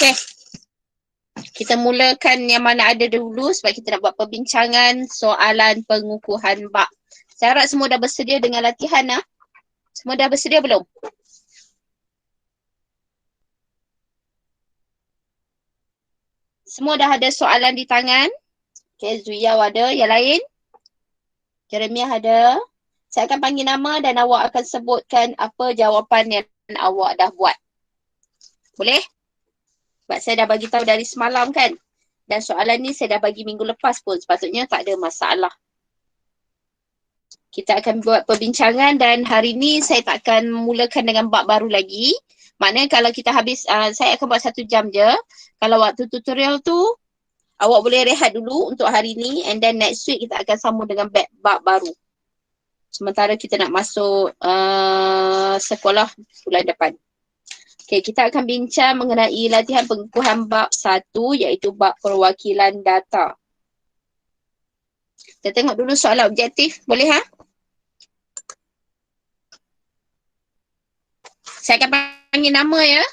Okey. Kita mulakan yang mana ada dulu sebab kita nak buat perbincangan soalan pengukuhan bab. Saya harap semua dah bersedia dengan latihan lah. Semua dah bersedia belum? Semua dah ada soalan di tangan? Okey, Zuyau ada. Yang lain? Jeremiah ada. Saya akan panggil nama dan awak akan sebutkan apa jawapan yang awak dah buat. Boleh? Sebab saya dah bagi tahu dari semalam kan. Dan soalan ni saya dah bagi minggu lepas pun. Sepatutnya tak ada masalah. Kita akan buat perbincangan dan hari ni saya tak akan mulakan dengan bab baru lagi. Maknanya kalau kita habis, saya akan buat 1 jam je. Kalau waktu tutorial tu, awak boleh rehat dulu untuk hari ni. And then next week kita akan sambung dengan bab baru. Sementara kita nak masuk sekolah bulan depan. Okay, kita akan bincang mengenai latihan pengukuhan bab 1 iaitu bab perwakilan data. Kita tengok dulu soalan objektif. Boleh ha? Saya akan panggil nama ya.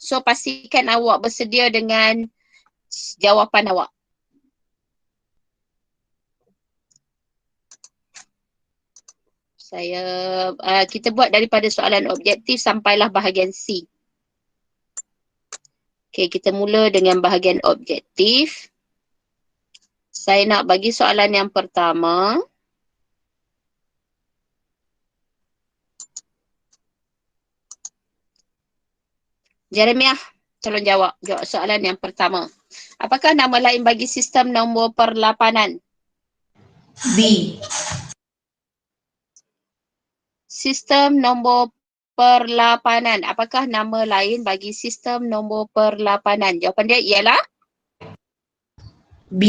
So pastikan awak bersedia dengan jawapan awak. Kita buat daripada soalan objektif sampailah bahagian C. Okay, kita mula dengan bahagian objektif. Saya nak bagi soalan yang pertama. Jeremiah, tolong jawab soalan yang pertama. Apakah nama lain bagi sistem nombor perlapanan? B. Sistem nombor perlapanan. Apakah nama lain bagi sistem nombor perlapanan? Jawapan dia ialah B.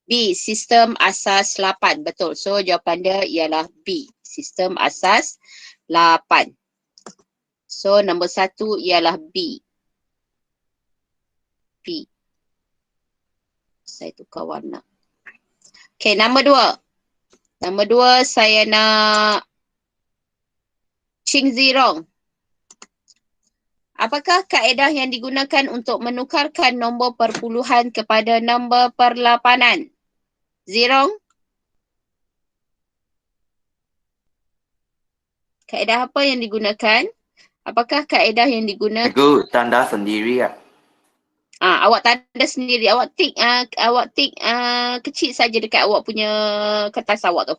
B. Sistem asas 8. Betul. So jawapan dia ialah B. Sistem asas 8. So nombor 1 ialah B. B. Saya tukar warna. Okay, nombor 2. Nombor 2 saya nak Ching Zirong. Apakah kaedah yang digunakan untuk menukarkan nombor perpuluhan kepada nombor perlapanan? Zirong? Kaedah apa yang digunakan? Apakah kaedah yang digunakan? Cikgu tanda sendiri ya. Awak tanda sendiri. Awak tik kecil saja dekat awak punya kertas awak tu.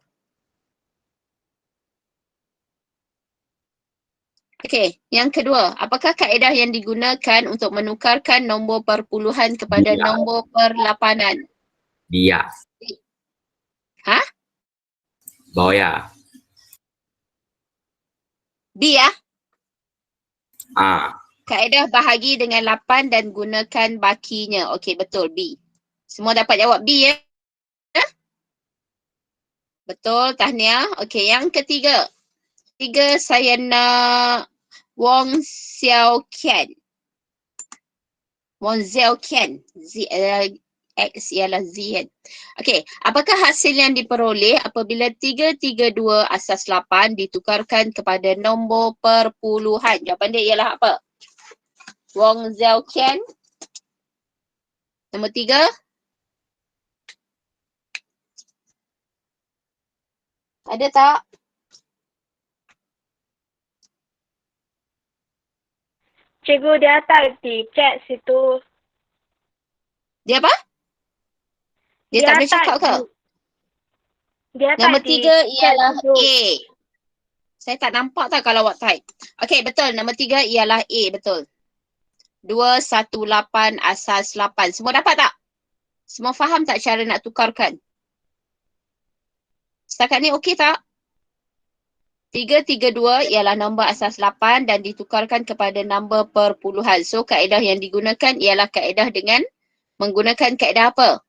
Okey, yang kedua, apakah kaedah yang digunakan untuk menukarkan nombor perpuluhan kepada nombor perlapanan? Bias. Ha? Boya. B ya? Ah. Kaedah bahagi dengan 8 dan gunakan bakinya. Okey, betul B. Semua dapat jawab B ya? Betul, tahniah. Okey, yang ketiga. Ketiga saya nak Wong Xiao Kian. Wong Xiao Kian. X ialah Z kan. Okey, apakah hasil yang diperoleh apabila 332 asas 8 ditukarkan kepada nombor perpuluhan? Jawapan dia ialah apa? Wong Xiao Kian. Nombor 3. Ada tak? Cikgu, dia tak di chat situ. Dia apa? Dia tak boleh cakap ke? Dia Nombor tak di 3 chat ialah situ. A. Saya tak nampak tak kalau awak type. Okey, betul. Nombor 3 ialah A. Betul. 218 asas 8. Semua dapat tak? Semua faham tak cara nak tukarkan? Setakat ni okey tak? 332 ialah nombor asas 8 dan ditukarkan kepada nombor perpuluhan. So, kaedah yang digunakan ialah kaedah dengan menggunakan kaedah apa?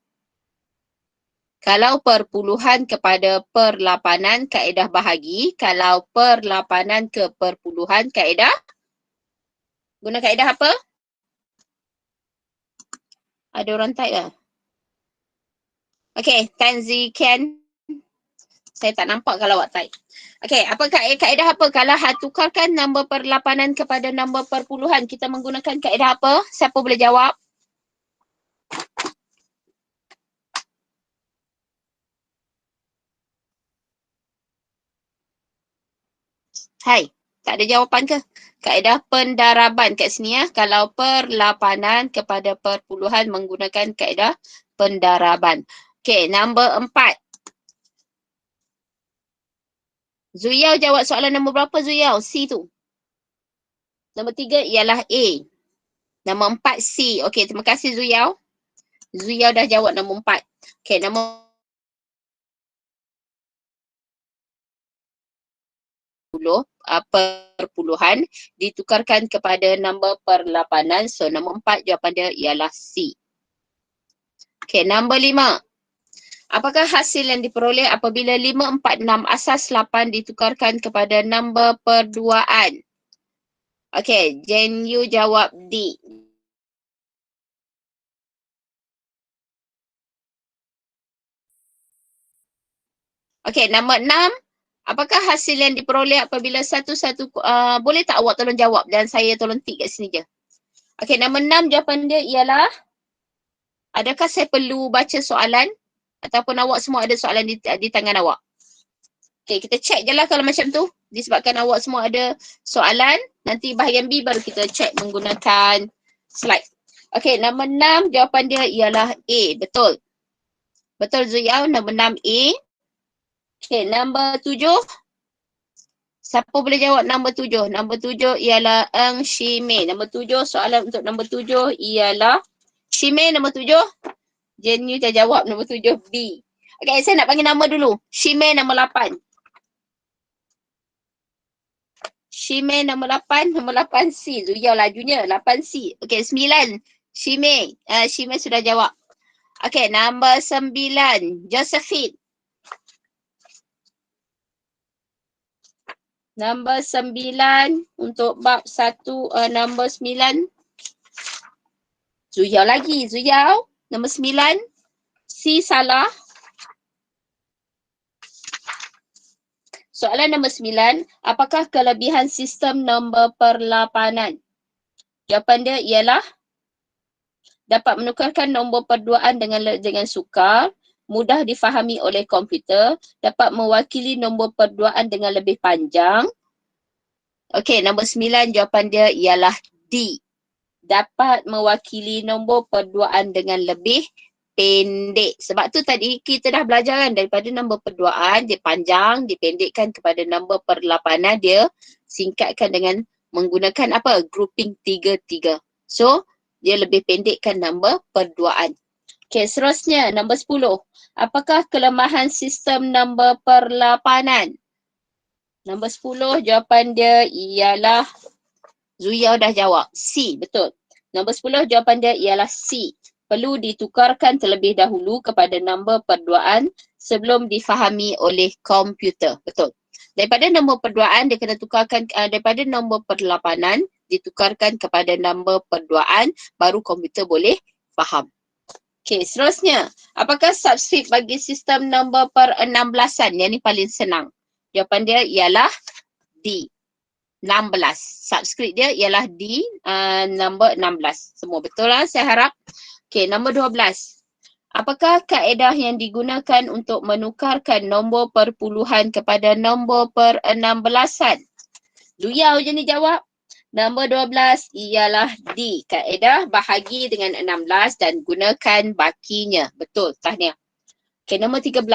Kalau perpuluhan kepada perlapanan, kaedah bahagi. Kalau perlapanan ke perpuluhan, kaedah? Guna kaedah apa? Ada orang type lah. Okey, Tanzi Ken. Saya tak nampak kalau awak type. Okey, apa kaedah apa kalau tukarkan nombor perlapanan kepada nombor perpuluhan? Kita menggunakan kaedah apa? Siapa boleh jawab? Hai, tak ada jawapan ke? Kaedah pendaraban kat sini ya. Kalau perlapanan kepada perpuluhan menggunakan kaedah pendaraban. Okey, nombor 4. Zuyau jawab soalan nombor berapa Zuyau? C tu. Nombor 3 ialah A. Nombor 4 C. Okey, terima kasih Zuyau. Zuyau dah jawab nombor 4. Okey, nombor 10 perpuluhan ditukarkan kepada nombor perlapanan. So, nombor 4 jawapan dia ialah C. Okey, nombor 5. Apakah hasil yang diperoleh apabila 5, 4, 6 asas 8 ditukarkan kepada nombor perduaan? Okey, Jen Yu jawab D. Okey, nombor 6. Apakah hasil yang diperoleh apabila satu-satu, boleh tak awak tolong jawab dan saya tolong tik kat sini je. Okey, nombor 6 jawapan dia ialah, adakah saya perlu baca soalan ataupun awak semua ada soalan di tangan awak? Okey, kita check je lah kalau macam tu. Disebabkan awak semua ada soalan, nanti bahagian B baru kita check menggunakan slide. Okey, nombor 6 jawapan dia ialah A. Betul. Betul Zuyau, nombor 6 A. Okey, nombor 7. Siapa boleh jawab nombor 7? Nombor 7 ialah Eng Shi Mei. Nombor 7, soalan untuk nombor 7 ialah Shi Mei nombor 7. Jen Yu dah jawab nombor 7 B. Okey, saya nak panggil nama dulu. Shi Mei nombor 8. Shi Mei nombor 8, nombor 8 C. Zuyau lajunya, 8 C. Okey, 9. Shi Mei. Shi Mei sudah jawab. Okey, nombor 9. Josephine. Nombor 9 untuk bab 1, nombor 9. Zuyau lagi, Zuyau. Nombor 9. C salah. Soalan nombor 9. Apakah kelebihan sistem nombor perlapanan? Jawapan dia ialah dapat menukarkan nombor perduaan dengan sukar, mudah difahami oleh komputer, dapat mewakili nombor perduaan dengan lebih panjang. Okey, nombor 9 jawapan dia ialah D. Dapat mewakili nombor perduaan dengan lebih pendek. Sebab tu tadi kita dah belajar kan, daripada nombor perduaan dia panjang, dipendekkan kepada nombor perlapanan, dia singkatkan dengan menggunakan apa? Grouping 3-3. So, dia lebih pendekkan nombor perduaan. Okey, seterusnya nombor 10. Apakah kelemahan sistem nombor perlapanan? Nombor 10 jawapan dia ialah, Zuyau dah jawab C, betul. Nombor 10 jawapan dia ialah C. Perlu ditukarkan terlebih dahulu kepada nombor perduaan sebelum difahami oleh komputer. Betul. Daripada nombor perduaan dia kena tukarkan, daripada nombor perlapanan ditukarkan kepada nombor perduaan, baru komputer boleh faham. Okey, seterusnya. Apakah subskrip bagi sistem nombor per-16an? Yang ni paling senang. Jawapan dia ialah D. 16. Subskrip dia ialah D, nombor 16. Semua betul lah saya harap. Okey, nombor 12. Apakah kaedah yang digunakan untuk menukarkan nombor perpuluhan kepada nombor per-16an? Zuyau je ni jawab. Nombor 12 ialah D. Kaedah bahagi dengan 16 dan gunakan bakinya. Betul, tahniah. Okey, nombor 13.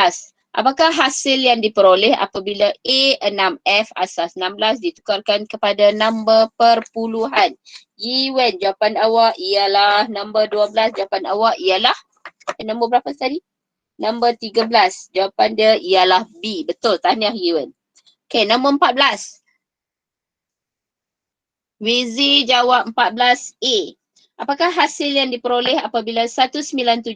Apakah hasil yang diperoleh apabila A6F asas 16 ditukarkan kepada nombor perpuluhan? Yiwen, jawapan awak ialah nombor 12. Jawapan awak ialah nombor berapa tadi? Nombor 13. Jawapan dia ialah B. Betul, tahniah Yiwen. Okey, nombor 14. Wizi jawab 14A. Apakah hasil yang diperoleh apabila 1975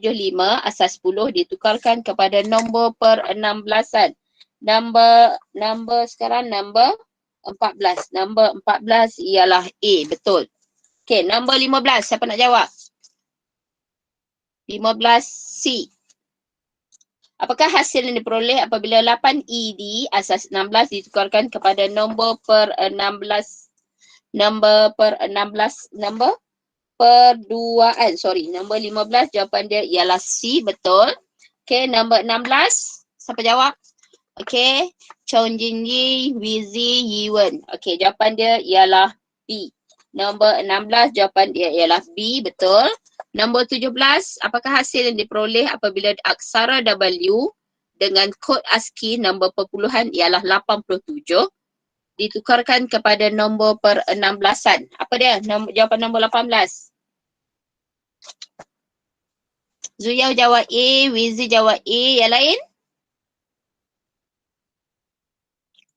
asas 10 ditukarkan kepada nombor per-16an? Nombor sekarang nombor 14. Nombor 14 ialah A. Betul. Okey, nombor 15. Siapa nak jawab? 15C. Apakah hasil yang diperoleh apabila 8ED asas 16 ditukarkan kepada nombor per 16 perduaan. Nombor 15 jawapan dia ialah C, betul. Okay, nombor 16. Siapa jawab? Okay, Chong Jin Yi, Wizi, Yiwen. Okay, jawapan dia ialah B. Nombor 16 jawapan dia ialah B, betul. Nombor 17, apakah hasil yang diperoleh apabila aksara W dengan kod ASCII nombor perpuluhan ialah 87 ditukarkan kepada nombor per 16-an. Apa dia? Jawapan nombor 18. Zuyao jawab A, Wizi jawab A, yang lain?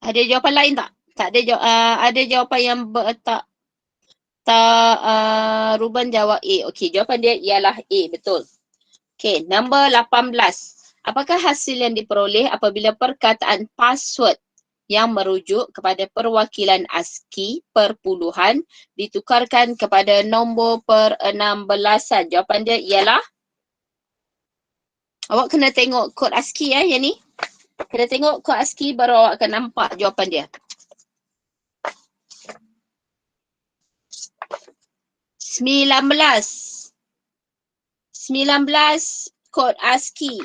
Ada jawapan lain tak? Tak ada ada jawapan yang Ruben jawab A. Okey, jawapan dia ialah A, betul. Okey, nombor 18. Apakah hasil yang diperoleh apabila perkataan password yang merujuk kepada perwakilan ASCII perpuluhan ditukarkan kepada nombor per 16-an? Jawapan dia ialah, awak kena tengok kod ASCII yang ni. Kena tengok kod ASCII baru awak akan nampak jawapan dia. 19 kod ASCII.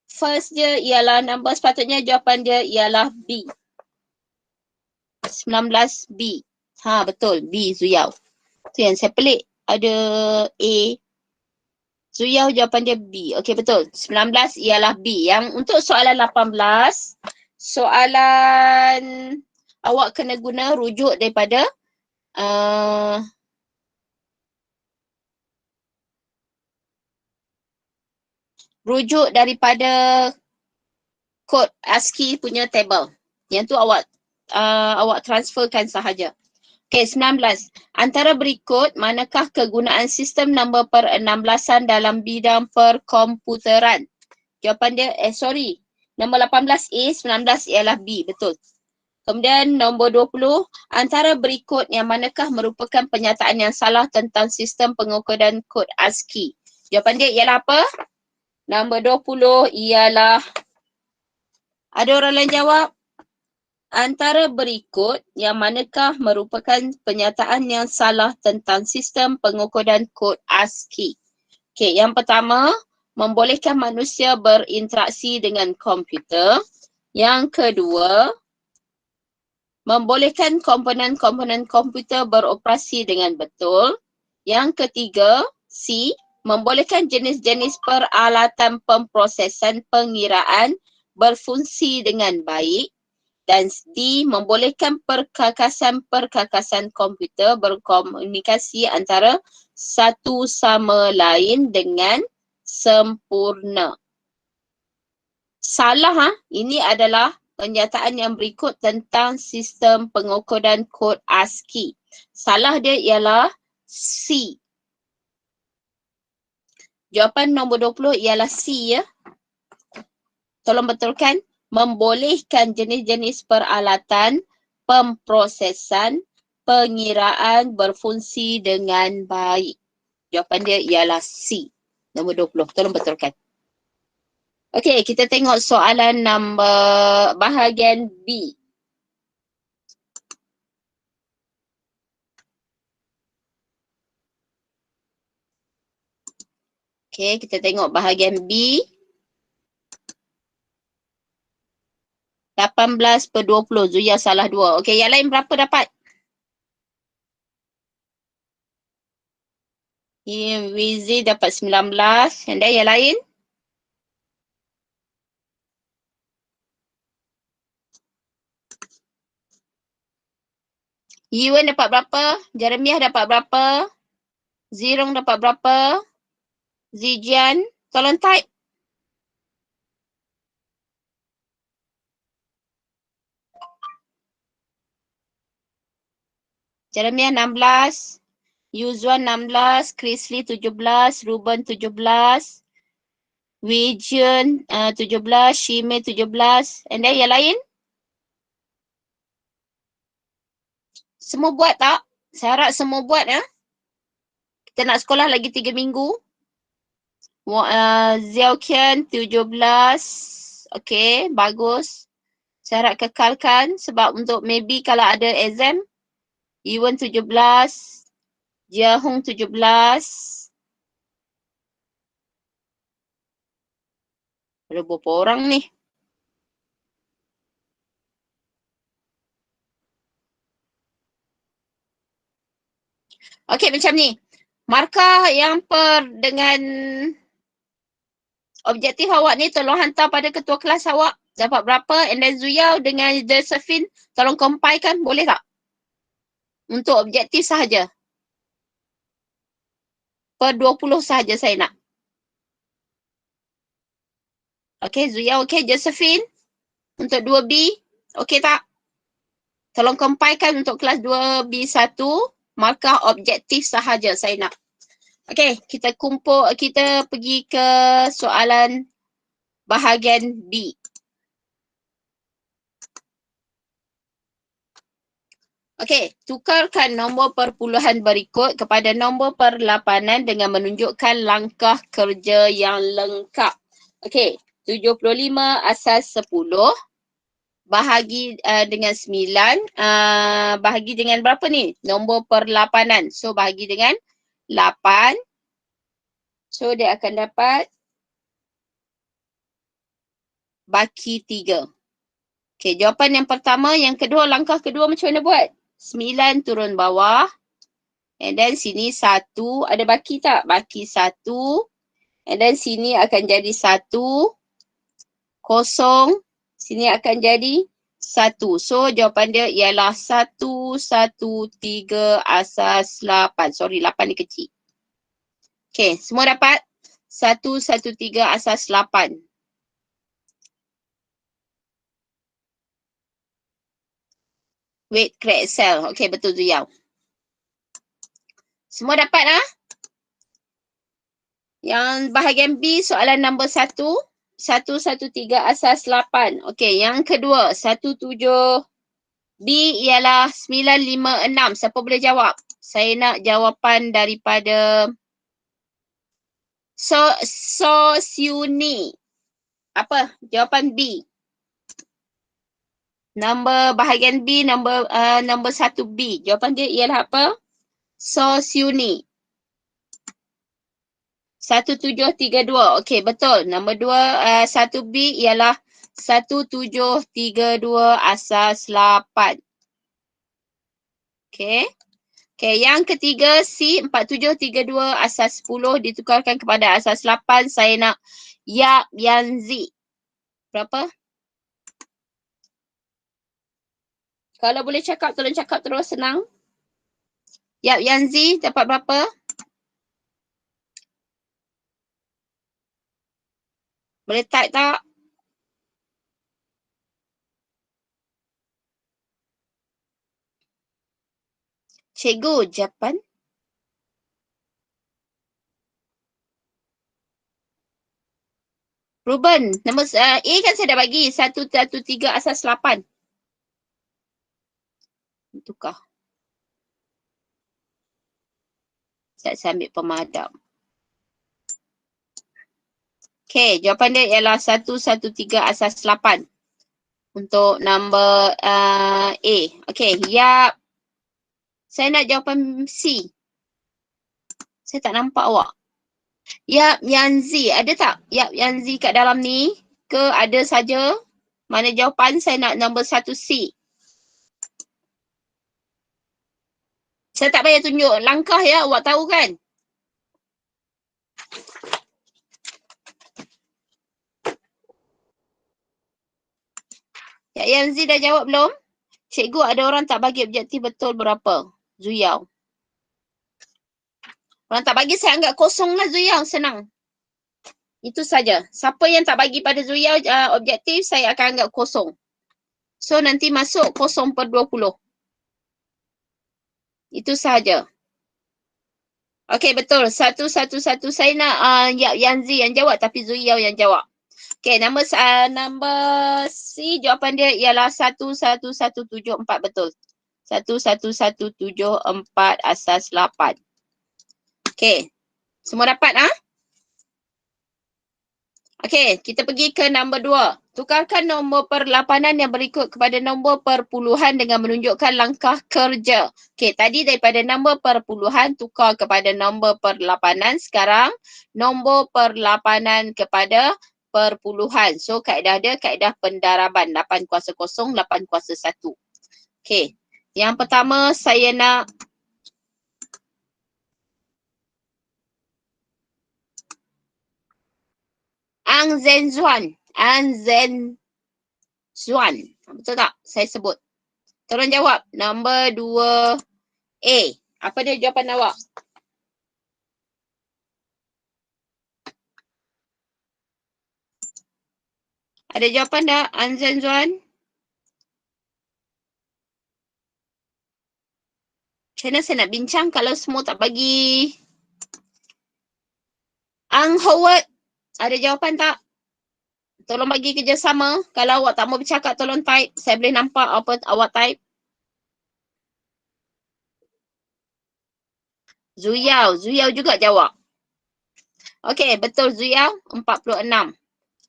First dia ialah number, sepatutnya jawapan dia ialah B. 19B. Ha, betul. B, Zuyao. Tu yang saya pelik. Ada A. Zuyao jawapan dia B. Okey, betul. 19 ialah B. Yang untuk soalan 18, soalan awak kena guna rujuk daripada rujuk daripada kod ASCII punya table. Yang tu awak transferkan sahaja. Okey, 19. Antara berikut, manakah kegunaan sistem nombor per 16-an dalam bidang perkomputeran? Jawapan dia, nombor 18 A, 19 ialah B, betul. Kemudian nombor 20, antara berikut yang manakah merupakan pernyataan yang salah tentang sistem pengukuran kod ASCII? Jawapan dia ialah apa? Nombor 20 ialah, ada orang lain jawab? Antara berikut yang manakah merupakan pernyataan yang salah tentang sistem pengukuran kod ASCII? Okey, yang pertama, membolehkan manusia berinteraksi dengan komputer. Yang kedua, membolehkan komponen-komponen komputer beroperasi dengan betul. Yang ketiga, C, membolehkan jenis-jenis peralatan pemprosesan pengiraan berfungsi dengan baik. Dan D, membolehkan perkakasan-perkakasan komputer berkomunikasi antara satu sama lain dengan sempurna. Salah, ini adalah pernyataan yang berikut tentang sistem pengukuran kod ASCII. Salah dia ialah C. Jawapan nombor 20 ialah C, ya. Tolong betulkan. Membolehkan jenis-jenis peralatan pemprosesan pengiraan berfungsi dengan baik. Jawapan dia ialah C. Nombor 20. Tolong betulkan. Okey, kita tengok soalan nombor bahagian B. Okey, kita tengok bahagian B. 18/20. Zuya salah 2. Okey, yang lain berapa dapat? Wizi dapat 19. Dan yang lain? Yiwen dapat berapa? Jeremiah dapat berapa? Zirong dapat berapa? Zijian, tolong type. Jeremiah 16, Yuzuan 16, Chrisley 17, Ruben 17, Wijian 17, Shime 17, and then yang lain? Semua buat tak? Saya harap semua buat, ya. Kita nak sekolah lagi 3 minggu. Zhao-Qian 17. Okay, bagus. Saya harap kekalkan sebab untuk maybe kalau ada exam, Yiwen 17, Jia Hong 17. Ada berapa orang ni? Okey, macam ni. Markah yang dengan objektif awak ni tolong hantar pada ketua kelas awak. Dapat berapa? And then Zuyao dengan Josephine tolong compilekan. Boleh tak? Untuk objektif sahaja. Per 20 sahaja saya nak. Okey, Zuyao okey. Josephine untuk 2B. Okey tak? Tolong compilekan untuk kelas 2B1. Markah objektif sahaja saya nak. Okey, kita pergi ke soalan bahagian B. Okey, tukarkan nombor perpuluhan berikut kepada nombor perlapanan dengan menunjukkan langkah kerja yang lengkap. Okey, 75 asas 10 bahagi dengan 9, bahagi dengan berapa ni? Nombor perlapanan. So, bahagi dengan 8. So, dia akan dapat baki 3. Okey, jawapan yang pertama, yang kedua, langkah kedua macam mana buat? 9 turun bawah. And then sini 1. Ada baki tak? Baki 1. And then sini akan jadi 1. Kosong. Sini akan jadi 1. So jawapan dia ialah 1, 1, 3 asas 8. Sorry, 8 ni kecil. Okay, semua dapat? 1, 1, 3 asas 8. Wait, create cell. Okay, betul Zuyao. Semua dapat ah? Yang bahagian B, soalan nombor 1. 1, 1, 3 asas 8. Okay, yang kedua. 1, 7. B ialah 9, 5, 6. Siapa boleh jawab? Saya nak jawapan daripada Siuni. Apa? Jawapan B. Nombor bahagian B, nombor 1B. Jawapan dia ialah apa? Siuni. 1732. Okey, betul. Nombor 1B ialah 1732 asas 8. Okey. Okey, yang ketiga C 4732 asas 10 ditukarkan kepada asas 8. Saya nak Yap Yanzi. Berapa? Kalau boleh cakap, tolong cakap terus, senang. Yap Yanzi dapat berapa? Boleh type tak? Cikgu, jawapan. Ruben, nombor A kan saya dah bagi. 113 asas 8. Tukar. Saya ambil pemadam. Okey, jawapan dia ialah 113 asas 8. Untuk nombor A. Okey, Yap. Saya nak jawapan C. Saya tak nampak awak. Yap Yanzi, ada tak? Yap Yanzi kat dalam ni? Ke ada saja? Mana jawapan? Saya nak nombor 1C. Saya tak payah tunjuk langkah ya, awak tahu kan? Yap Yanzi dah jawab belum? Cikgu, ada orang tak bagi objektif betul berapa? Zuyao. Orang tak bagi saya anggap kosong lah Zuyao, senang. Itu saja. Siapa yang tak bagi pada Zuyao objektif, saya akan anggap kosong. So nanti masuk 0/20. Itu sahaja. Okey, betul. 111. Saya nak Yap Yanzi yang jawab tapi Zuyao yang jawab. Okey, nombor C, jawapan dia ialah 11174, betul. 11174 asas 8. Okey. Semua dapat ah? Okey, kita pergi ke nombor 2. Tukarkan nombor perlapanan yang berikut kepada nombor perpuluhan dengan menunjukkan langkah kerja. Okey, tadi daripada nombor perpuluhan tukar kepada nombor perlapanan. Sekarang nombor perlapanan kepada perpuluhan. So kaedah dia kaedah pendaraban 8 kuasa 0, 8 kuasa 1. Okey, yang pertama saya nak Ang Zenzuan. Betul tak? Saya sebut. Tolong jawab. Nombor 2A. Apa dia jawapan awak? Ada jawapan tak? Ang Zenzuan? Macam mana saya nak bincang kalau semua tak bagi? Ang Howard. Ada jawapan tak? Tolong bagi kerjasama. Kalau awak tak mau bercakap, tolong type. Saya boleh nampak apa awak type. Zuyao juga jawab. Okey, betul Zuyao. 46.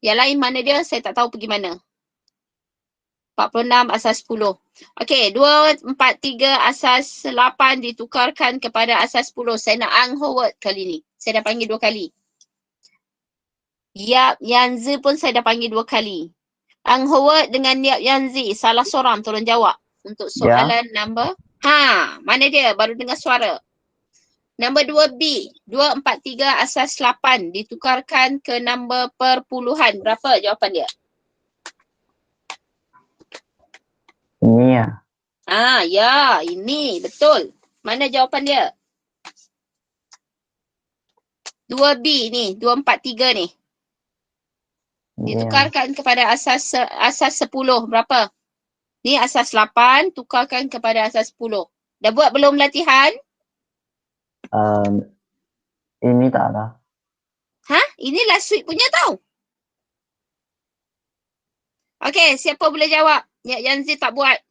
Yang lain mana dia? Saya tak tahu pergi mana. 46 asas 10. Okey, 2, 4, 3 asas 8 ditukarkan kepada asas 10. Saya nak Ang Howard kali ni. Saya dah panggil 2 kali. Yap Yanzi pun saya dah panggil 2 kali. Ang Howard dengan Yap Yanzi, salah seorang tolong jawab. Untuk soalan nombor. Mana dia? Baru dengar suara. Nombor 2B. 2, 4, 3 asas 8 ditukarkan ke nombor perpuluhan. Berapa jawapan dia? Ini ya. Ya, ini betul. Mana jawapan dia? 2B ni, 2, 4, 3 ni. Ditukarkan kepada asas 10. Berapa? Ni asas 8, tukarkan kepada asas 10. Dah buat belum latihan? Ini tak ada. Ini last week punya tau. Okey, siapa boleh jawab? Yanzi tak buat.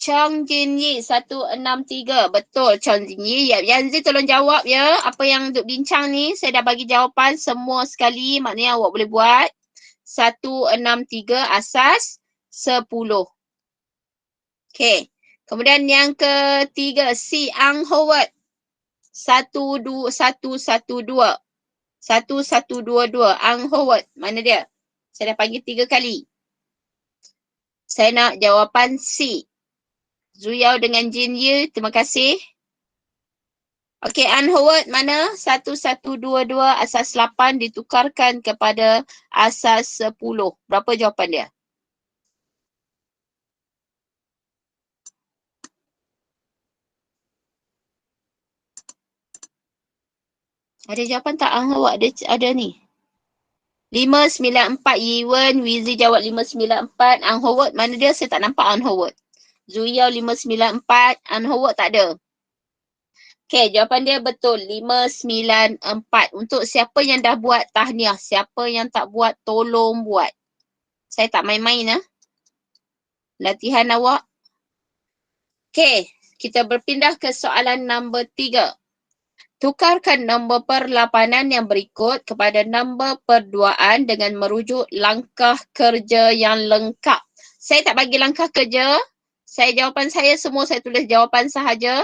Chong Jin Yi 163. Betul Chong Jin Yi. Yanzi tolong jawab ya. Apa yang duk bincang ni saya dah bagi jawapan semua sekali. Maknanya awak boleh buat. 163 asas 10. Okey. Kemudian yang ketiga si Ang Howard 12112. 1122 Ang Howard. Mana dia? Saya dah panggil 3 kali. Saya nak jawapan C. Zuyao dengan Jin Yi, terima kasih. Okey, Ang Howard mana? 1122 asas 8 ditukarkan kepada asas 10. Berapa jawapan dia? Ada jawapan tak Ang Howard? Ada ni. 594 Yiwen, Wizi jawab 594. Ang Howard mana dia? Saya tak nampak Ang Howard. Zuyao 594, Ang Howard tak ada. Okey, jawapan dia betul. 594. Untuk siapa yang dah buat tahniah, siapa yang tak buat, tolong buat. Saya tak main-main latihan awak. Okey, kita berpindah ke soalan nombor 3. Tukarkan nombor perlapanan yang berikut kepada nombor perduaan dengan merujuk langkah kerja yang lengkap. Saya tak bagi langkah kerja. Jawapan saya semua saya tulis jawapan sahaja.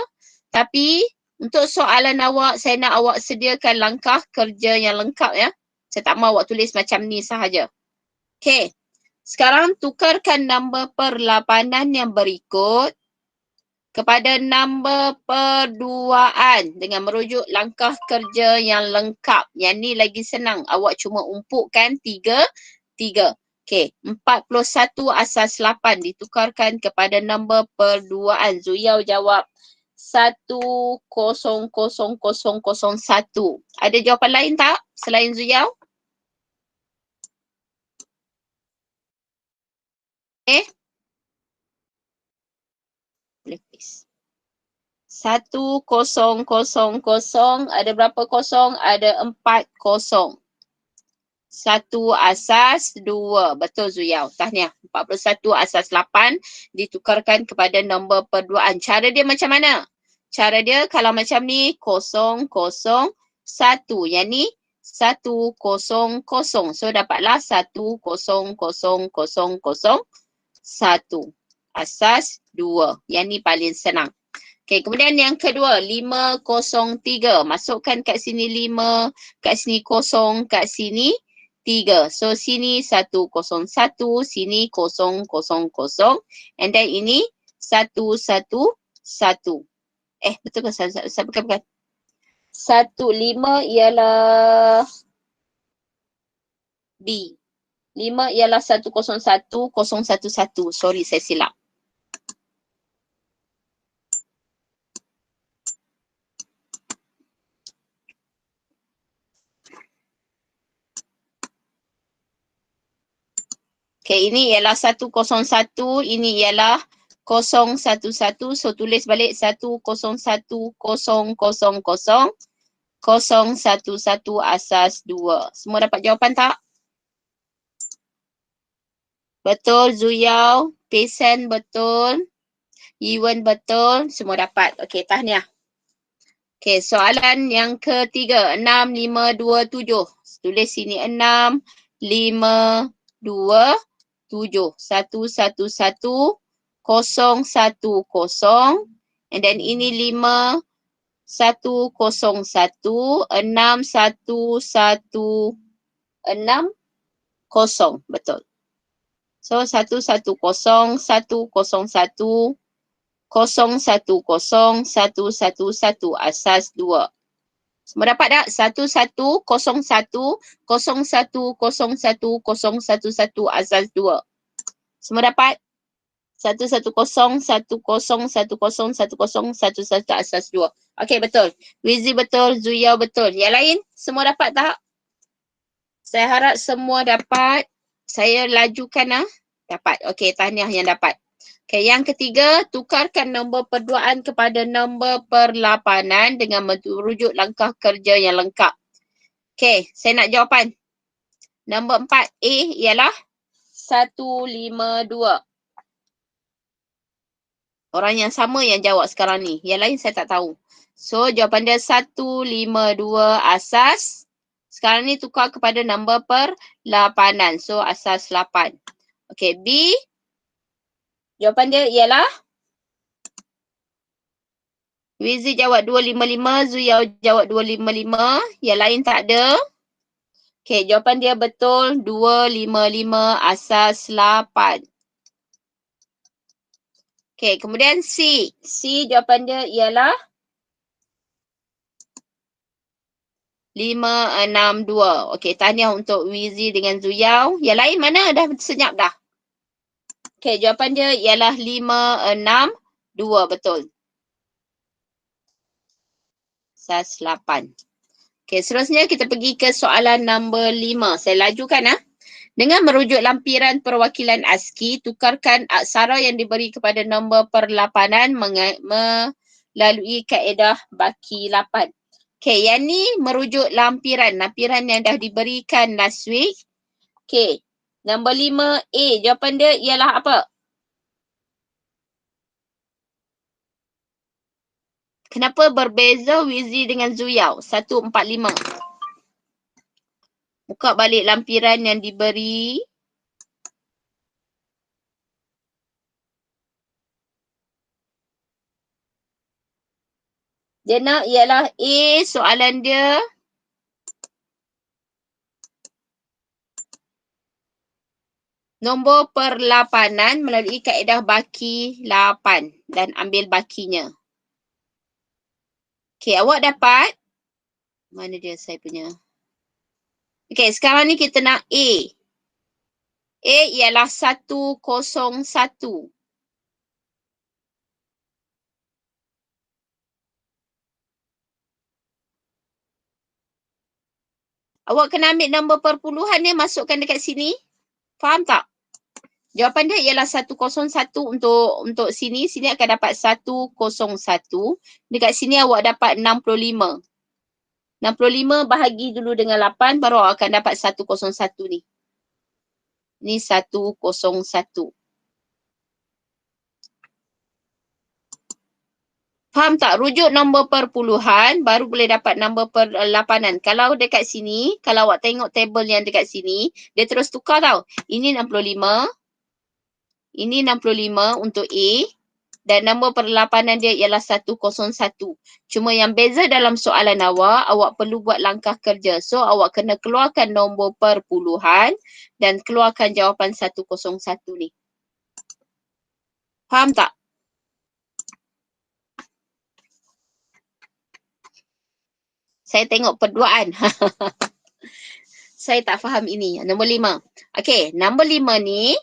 Tapi untuk soalan awak, saya nak awak sediakan langkah kerja yang lengkap ya. Saya tak mahu awak tulis macam ni sahaja. Okey. Sekarang tukarkan nombor perlapanan yang berikut kepada nombor perduaan dengan merujuk langkah kerja yang lengkap. Yang ni lagi senang. Awak cuma umpukkan 3. Okey, 41 asas 8 ditukarkan kepada nombor perduaan. Zuyao jawab 100001. Ada jawapan lain tak selain Zuyao? Boleh please. 1000. Ada berapa kosong? Ada 4 kosong. 1 asas 2. Betul Zuyao. Tahniah. 41 asas 8 ditukarkan kepada nombor perduaan. Cara dia macam mana? Cara dia kalau macam ni 001. 1. Yang ni 100. So dapatlah 1000001. Asas 2. Yang ni paling senang. Okey, kemudian yang kedua 503. Masukkan kat sini 5, kat sini 0, kat sini 3. So sini 101, sini 000 and then ini 111. Betul ke? Bukan. 15 ialah B. 5 ialah 101011. Sorry, saya silap. Okay, ini ialah 101, ini ialah 011. So tulis balik 10100011 asas 2. Semua dapat jawapan tak? Betul Zuyau, Pesen betul, Iwan betul, semua dapat. Okey, tahniah. Okey, soalan yang ketiga, 6, 5, 2, 7. Tulis sini 6, 5, 2, 7. 111, 010, and then ini 5, 101, 6, 110. Betul. So 110, 101, 010111 asas 2. Semua dapat tak? 1101, 010111 asas 2. Semua dapat? 110, 10101111 asas 2. Okey, betul. Wizi betul, Zuyau betul. Yang lain semua dapat tak? Saya harap semua dapat. Saya lajukan dapat. Okey, tahniah yang dapat. Okey, yang ketiga, tukarkan nombor perduaan kepada nombor perlapanan dengan merujuk langkah kerja yang lengkap. Okey, saya nak jawapan. Nombor 4A ialah 152. Orang yang sama yang jawab sekarang ni. Yang lain saya tak tahu. So, jawapan dia 152 asas. Sekarang ni tukar kepada nombor perlapanan. So, asas 8. Okey, B. Jawapan dia ialah Wizi jawab 255, Zuyau jawab 255. Yang lain tak ada. Okey, jawapan dia betul 255 asas 8. Okey, kemudian C. C jawapan dia ialah 562. Okey, tahniah untuk Wizi dengan Zuyau. Yang lain mana dah senyap dah? Okey, jawapan dia ialah 562. Betul. Asas 8. Okey, seterusnya kita pergi ke soalan nombor 5. Saya lajukan Dengan merujuk lampiran perwakilan ASCII, tukarkan aksara yang diberi kepada nombor perlapanan melalui kaedah baki 8. Okey, yang ni merujuk lampiran yang dah diberikan last week. Okey, nombor 5A, jawapan dia ialah apa? Kenapa berbeza Wizi dengan Zuyau? 145. Buka balik lampiran yang diberi. Dia nak ialah A, soalan dia. Nombor perlapanan melalui kaedah baki 8 dan ambil bakinya. Okey, awak dapat. Mana dia saya punya? Okey, sekarang ni kita nak A. A ialah 101. Awak kena ambil nombor perpuluhan dia, masukkan dekat sini. Faham tak? Jawapan dia ialah 101 untuk sini. Sini akan dapat 101. Dekat sini awak dapat 65. 65 bahagi dulu dengan 8, baru awak akan dapat 101 ni. Ni 101. Faham tak? Rujuk nombor perpuluhan baru boleh dapat nombor perlapanan. Kalau dekat sini, kalau awak tengok tabel yang dekat sini, dia terus tukar tau. Ini 65. Ini 65 untuk A. Dan nombor perlapanan dia ialah 101. Cuma yang beza dalam soalan awak perlu buat langkah kerja. So, awak kena keluarkan nombor perpuluhan dan keluarkan jawapan 101 ni. Faham tak? Saya tengok perduaan. Saya tak faham ini. Nombor 5. Okey, nombor 5 ni,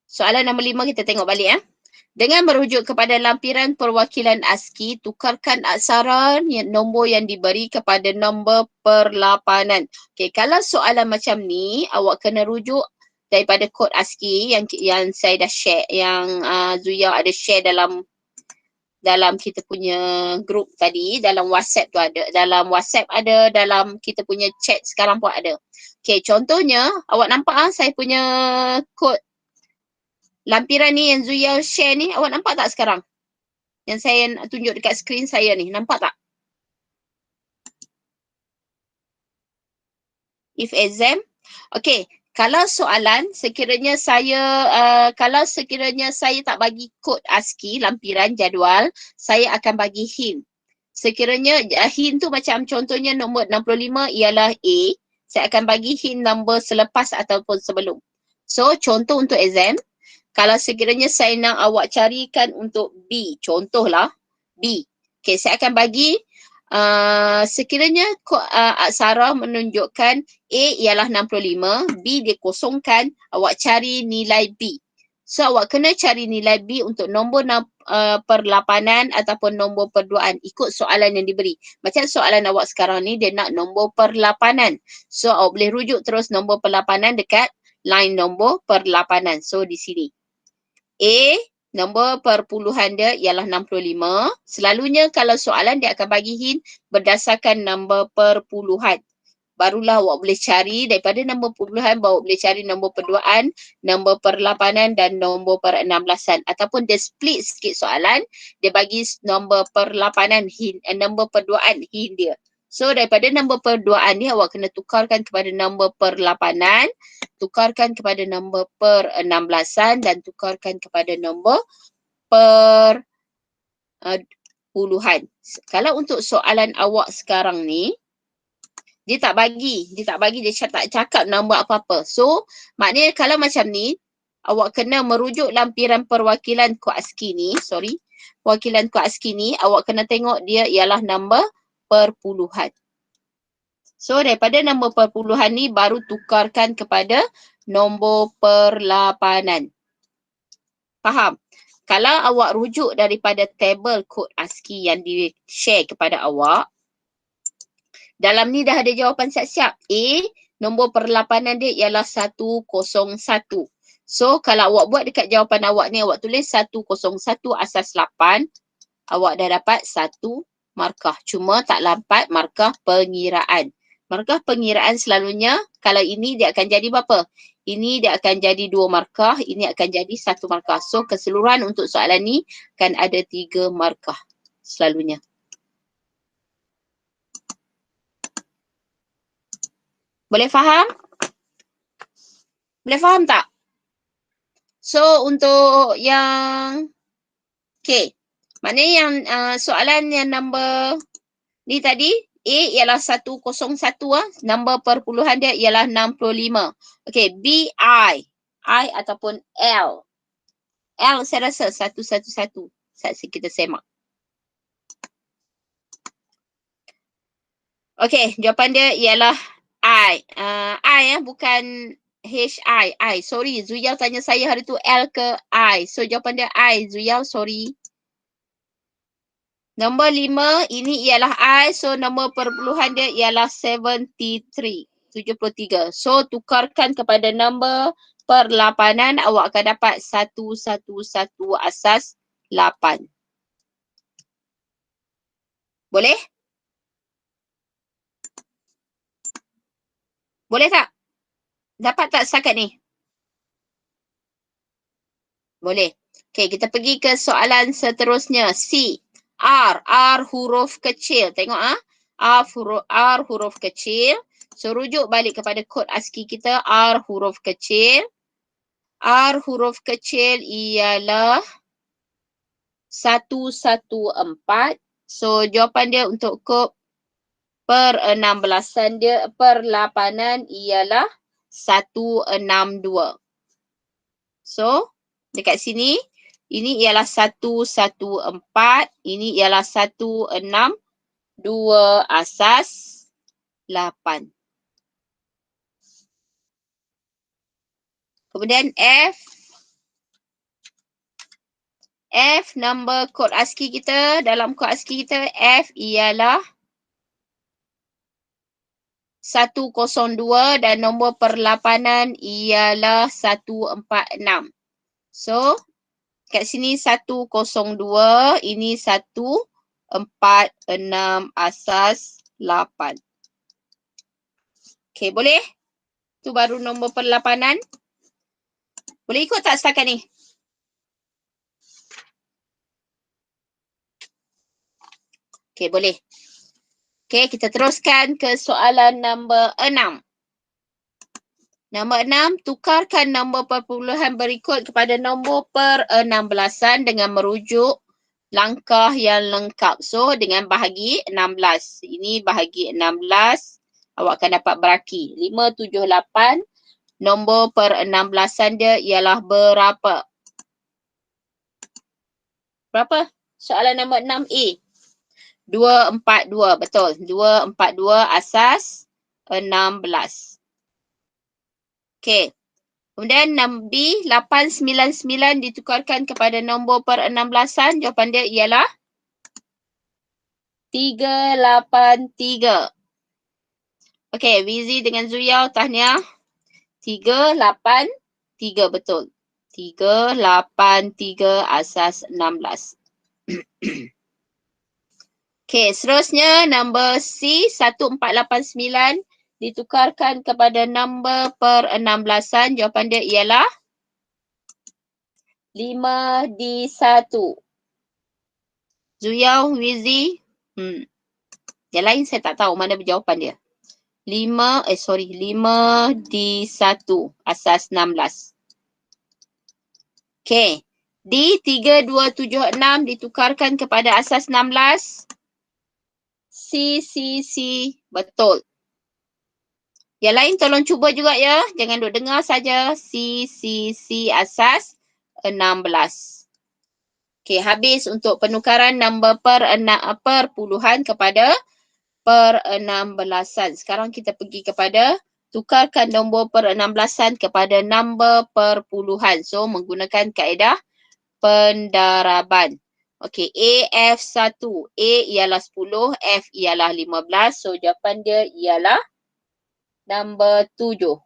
soalan nombor 5 kita tengok balik. Dengan merujuk kepada lampiran perwakilan ASCII, tukarkan aksara nombor yang diberi kepada nombor perlapanan. Okey, kalau soalan macam ni, awak kena rujuk daripada kod ASCII yang saya dah share, yang Zuya ada share dalam kita punya group tadi, dalam WhatsApp tu ada, dalam kita punya chat sekarang pun ada. Okey, contohnya awak nampak saya punya kod lampiran ni yang Zuya share ni, awak nampak tak sekarang? Yang saya tunjuk dekat skrin saya ni, nampak tak? If exam. Okey, kalau soalan sekiranya saya tak bagi kod ASCII lampiran jadual, saya akan bagi hint. Sekiranya hint tu macam contohnya nombor 65 ialah A, saya akan bagi hint nombor selepas ataupun sebelum. So, contoh untuk exam, kalau sekiranya saya nak awak carikan untuk B, contohlah B. Okay, saya akan bagi sekiranya aksara menunjukkan A ialah 65, B dia kosongkan, awak cari nilai B. So, awak kena cari nilai B untuk nombor perlapanan ataupun nombor perduaan ikut soalan yang diberi. Macam soalan awak sekarang ni, dia nak nombor perlapanan. So, awak boleh rujuk terus nombor perlapanan dekat line nombor perlapanan. So, di sini. A, nombor perpuluhan dia ialah 65. Selalunya kalau soalan dia akan bagi hint berdasarkan nombor perpuluhan. Barulah awak boleh cari daripada nombor puluhan, baru boleh cari nombor perduaan, nombor perlapanan dan nombor per-16an. Ataupun dia split sikit soalan, dia bagi nombor perlapanan, nombor perduaan hint dia. So daripada nombor perduaan ni awak kena tukarkan kepada nombor perlapanan, tukarkan kepada nombor per-16an dan tukarkan kepada nombor puluhan. Kalau untuk soalan awak sekarang ni, dia tak bagi, dia tak cakap nombor apa-apa. So, maknanya kalau macam ni, awak kena merujuk lampiran perwakilan kod ASCII ni, perwakilan kod ASCII ni, awak kena tengok dia ialah nombor perpuluhan. So, daripada nombor perpuluhan ni, baru tukarkan kepada nombor perlapanan. Faham? Kalau awak rujuk daripada tabel kod ASCII yang di-share kepada awak, dalam ni dah ada jawapan siap-siap. A, nombor perlapanan dia ialah 101. So, kalau awak buat dekat jawapan awak ni, awak tulis 101 asas 8, awak dah dapat 1 markah. Cuma tak dapat markah pengiraan. Markah pengiraan selalunya, kalau ini dia akan jadi berapa? Ini dia akan jadi 2 markah, ini akan jadi 1 markah. So, keseluruhan untuk soalan ni akan ada 3 markah selalunya. Boleh faham? Boleh faham tak? So, untuk yang okay. Maknanya yang soalan yang nombor ni tadi, A ialah 101 nombor perpuluhan dia ialah 65. Okay, B, I ataupun L. L saya rasa 111. Saat kita semak. Okay, jawapan dia ialah I. Bukan H-I. I. Sorry, Zuyal tanya saya hari tu L ke I. So, jawapan dia I. Zuyal, sorry. Nombor 5, ini ialah I. So, nombor perpuluhan dia ialah 73. So, tukarkan kepada nombor perlapanan, awak akan dapat 111 asas 8. Boleh? Boleh tak? Dapat tak setakat ni? Boleh. Okey, kita pergi ke soalan seterusnya. C. R huruf kecil. Tengok R huruf kecil. So rujuk balik kepada kod ASCII kita. R huruf kecil. R huruf kecil ialah 114. So jawapan dia untuk kod per-16an dia, per-8an ialah 162. So dekat sini, ini ialah 114, ini ialah 162 asas 8. Kemudian F number kod ASCII kita, dalam kod ASCII kita F ialah 102 dan nombor per-8an ialah 146. So kat sini 102, ini 146 asas 8. Okey, boleh? Tu baru nombor per-8an. Boleh ikut tak setakat ni? Okey, boleh. Okey, kita teruskan ke soalan nombor 6. Nombor 6, tukarkan nombor perpuluhan berikut kepada nombor per-16an dengan merujuk langkah yang lengkap. So, dengan bahagi 16. Ini bahagi 16, awak akan dapat beraki. 5, 7, 8. Nombor per-16an dia ialah berapa? Berapa? Soalan nombor 6A. 242, betul. 242 asas 16. Okey. Kemudian 6B, 899 ditukarkan kepada nombor per-16an. Jawapan dia ialah 383. Okey, Wizi dengan Zuyau, tahniah. 383, betul. 383 asas 16. Okey, seterusnya nombor C, 1489 ditukarkan kepada nombor per-16an. Jawapan dia ialah 5D1. Zuyau, Wizi. Yang lain saya tak tahu mana jawapan dia. 5D1 asas 16. Okey. D3276 ditukarkan kepada asas 16. C, betul. Yang lain tolong cuba juga ya. Jangan duk dengar saja. C asas 16. Okey, habis untuk penukaran nombor perpuluhan kepada per-16an. Sekarang kita pergi kepada tukarkan nombor per-16an kepada nombor perpuluhan. So, menggunakan kaedah pendaraban. Okey, AF1. A ialah 10, F ialah 15. So, jawapan dia ialah nombor 7.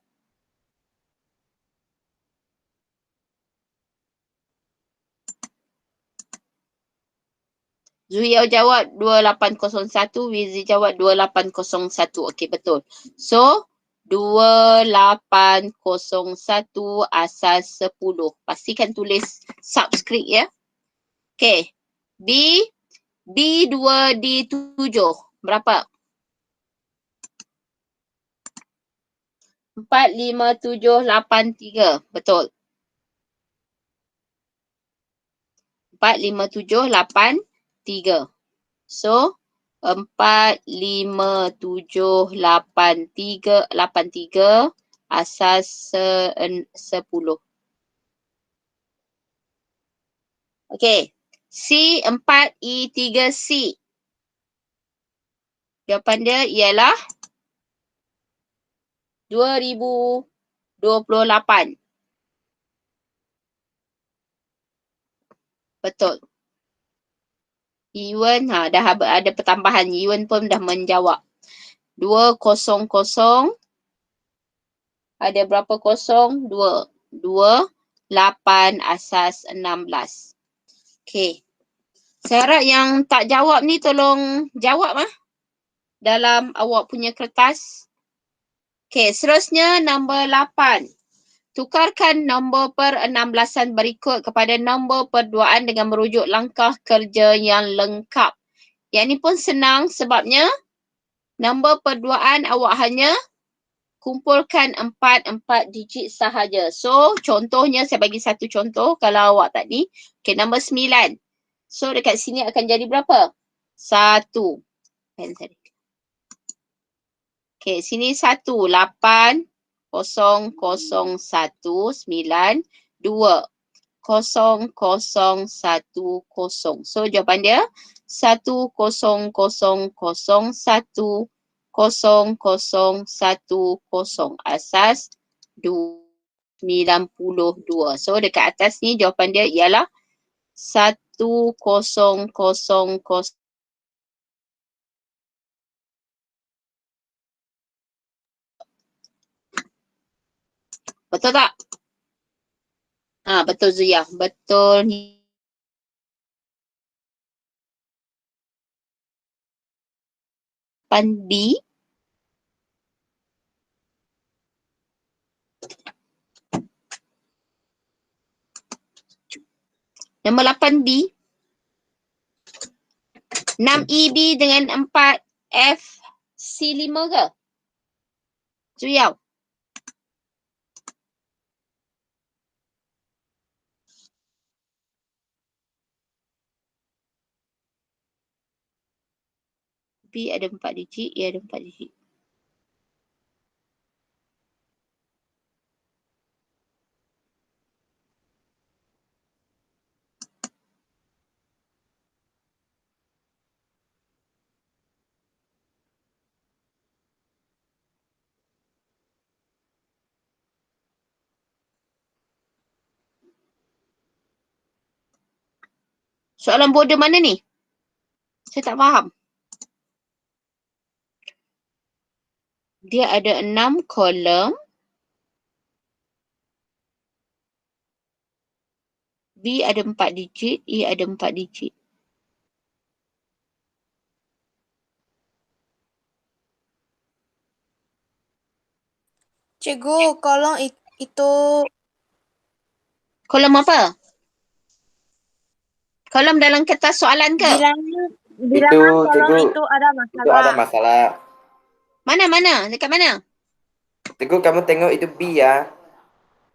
Zuyau jawab 2801, Wizi jawab 2801. Okey, betul. So, 2801 asas 10. Pastikan tulis subscript ya. Okey. B2D7. Berapa? 45783. Betul. 45783. So, 45783 asas 10. Okey. C4E3C. Jawapan dia ialah 2028. Betul. Iwan, dah ada pertambahan. Iwan pun dah menjawab. 200. Ada berapa kosong? 2. 8 asas 16. Okey. Saya harap yang tak jawab ni tolong jawab dalam awak punya kertas. Okey, seterusnya nombor 8. Tukarkan nombor per-16an berikut kepada nombor perduaan dengan merujuk langkah kerja yang lengkap. Yang ni pun senang sebabnya nombor perduaan awak hanya kumpulkan 4 digit sahaja. So, contohnya saya bagi satu contoh kalau awak tadi. Okay, nombor 9. So, dekat sini akan jadi berapa? 1. Okay, sini 1. 8, 0, 0, 1, 9, 2, 0, 0, 1, 0. So, jawapan dia 1, 0, 0, 0, 1, 0, 0, 1, 0. Asas 92. So, dekat atas ni jawapan dia ialah 1, 0, 0, 0. Betul tak? Betul Zuya. Betul. B. Nombor 8B. 6EB dengan 4FC5 ke? Zuyao. B ada 4 digit, A ada 4 digit. Soalan border mana ni? Saya tak faham. Dia ada 6 kolom. B ada 4 digit, A ada 4 digit. Cikgu, kolom itu Kolom apa? Kolom dalam kertas soalan ke? Bilangan kolom cikgu, itu ada masalah. Itu ada masalah. Mana? Dekat mana? Cikgu, kamu tengok itu B ya.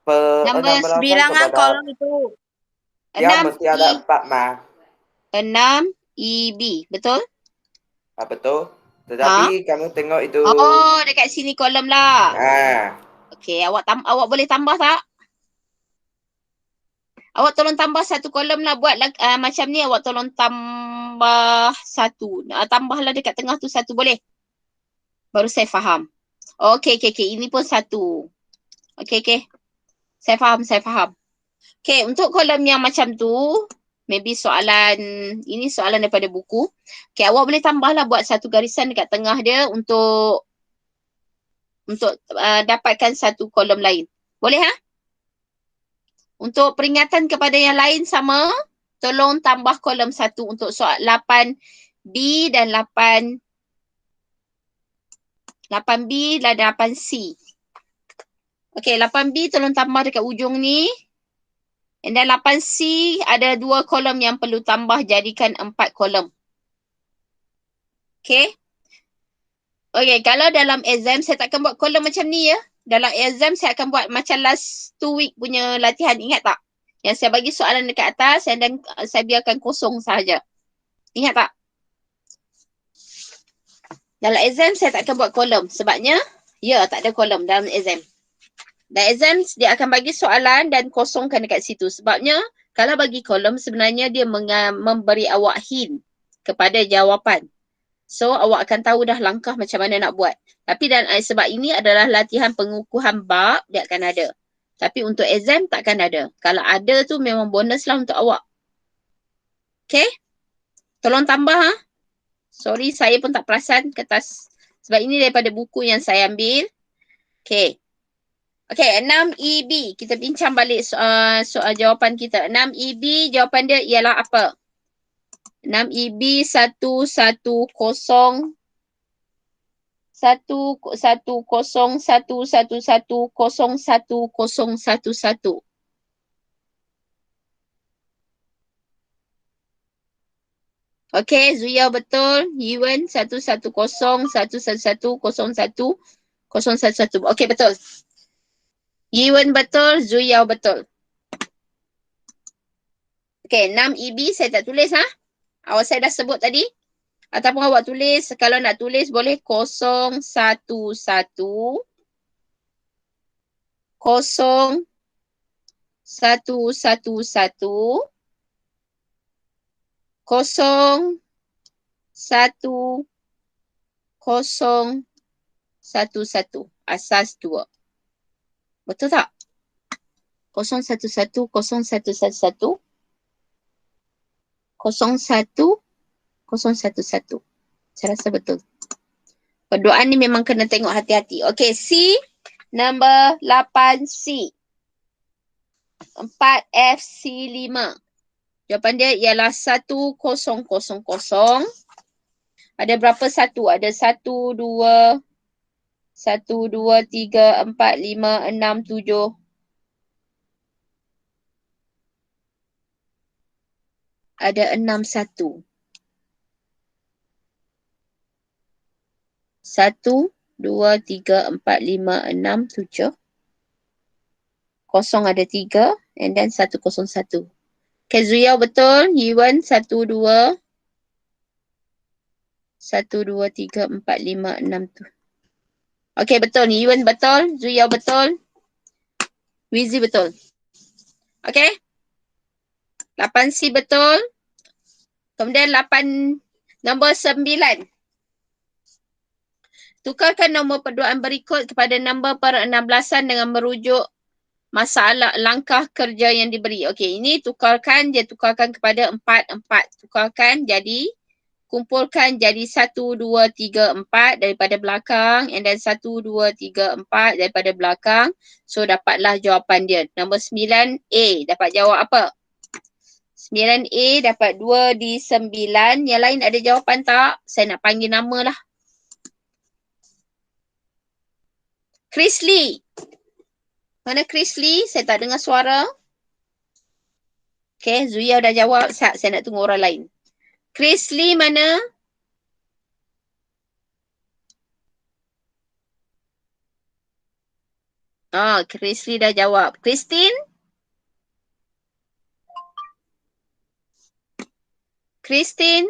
Nombor 16 Bilangan kepada kolom itu. dia mesti ada 4 mah. 6EB, betul? Betul. Tetapi kamu tengok itu. Oh, dekat sini kolom lah. Okey, awak boleh tambah tak? Awak tolong tambah satu kolom lah buat macam ni. Awak tolong tambah satu. Tambahlah dekat tengah tu satu, boleh? Baru saya faham. Okey. Ini pun satu. Okey. Saya faham. Okey, untuk kolom yang macam tu, maybe ini soalan daripada buku. Okey, awak boleh tambahlah buat satu garisan dekat tengah dia untuk dapatkan satu kolom lain. Boleh ha? Untuk peringatan kepada yang lain sama, tolong tambah kolom satu untuk soal 8B dan 8B dan 8C. Okey, 8B tolong tambah dekat ujung ni. And then 8C ada 2 kolom yang perlu tambah, jadikan 4 kolom. Okey. Okey, kalau dalam exam saya takkan buat kolom macam ni ya. Dalam exam saya akan buat macam last 2 week punya latihan, ingat tak? Yang saya bagi soalan dekat atas dan saya biarkan kosong sahaja. Ingat tak? Dalam exam saya tak akan buat kolom. Sebabnya, tak ada kolom dalam exam. Dalam exam dia akan bagi soalan dan kosongkan dekat situ. Sebabnya, kalau bagi kolom sebenarnya dia memberi awak hint kepada jawapan. So, awak akan tahu dah langkah macam mana nak buat. Tapi sebab ini adalah latihan pengukuhan bab, dia akan ada. Tapi untuk exam takkan ada. Kalau ada tu memang bonus lah untuk awak. Okay? Tolong tambah ha. Sorry, saya pun tak perasan kertas. Sebab ini daripada buku yang saya ambil. Okay. Okay, 6EB. Kita bincang balik soal jawapan kita. 6EB, jawapan dia ialah apa? 6EB 110 11011110111. Okey, Zuya betul. Yiwen 11011110111. Okey, betul. Yiwen betul, Zuya betul. Okey, 6 EB saya tak tulis ha. Awak saya dah sebut tadi. Ataupun awak tulis, kalau nak tulis boleh 011 0111 011011. Asas 2. Betul tak? 01101111 01011. Saya rasa betul. Perdoaan ni memang kena tengok hati-hati. Okey, C. Nombor 8C. 4FC5. Jawapan dia ialah 1000. Ada berapa satu? Ada 1, 2, 3, 4, 5, 6, 7. Ada 6 satu. 1, 2, 3, 4, 5, 6, 7. Kosong ada 3 and then 101. Okay, Zuya betul. Yiwan 1, 2, 3, 4, 5, 6 tu. Okay, betul. Yiwan betul. Zuya betul. Wizi betul. Okay. 8C betul. Kemudian 8, nombor 9. Tukarkan nombor perduaan berikut kepada nombor per-16an dengan merujuk masalah langkah kerja yang diberi. Okey, ini tukarkan, dia tukarkan kepada 4, 4. Tukarkan jadi, kumpulkan jadi 1, 2, 3, 4 daripada belakang and then 1, 2, 3, 4 daripada belakang. So, dapatlah jawapan dia. Nombor 9A dapat jawab apa? 9A dapat 2 di 9. Yang lain ada jawapan tak? Saya nak panggil nama lah. Chris Lee. Mana Chris Lee? Saya tak dengar suara. Okay, Zuya dah jawab. Saya nak tunggu orang lain. Chris Lee mana? Chris Lee dah jawab. Christine? Christine?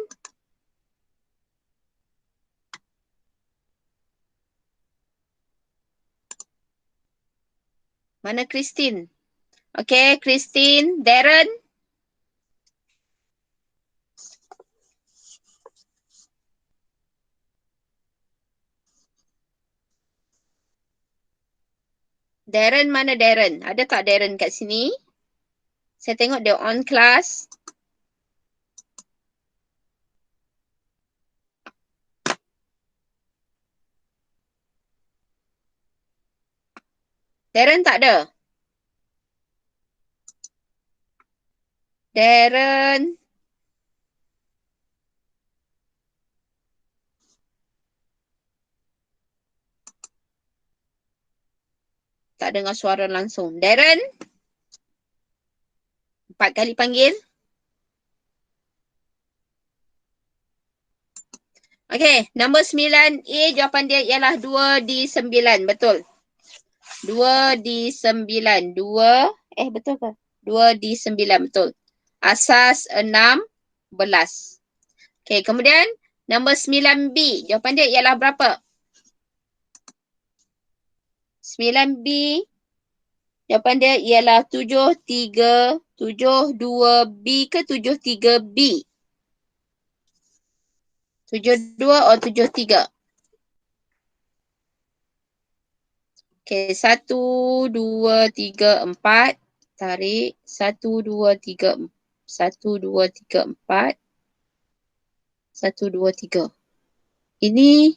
Mana Christine? Okay, Christine. Darren? Darren mana Darren? Ada tak Darren kat sini? Saya tengok dia on class. Darren tak ada? Darren? Tak dengar suara langsung. Darren? 4 kali panggil. Okey, nombor 9A jawapan dia ialah 2 di 9. Betul. 2 di 9. 2, betul ke? 2 di 9, betul. Asas 16. Okey, kemudian nombor 9B. Jawapan dia ialah berapa? 9B. Jawapan dia ialah 73, 72B ke 73B? 72 atau 73? Okey, 1, 2, 3, 4. Tarik. 1, 2, 3, 1, 2, 3, 4. 1, 2, 3. Ini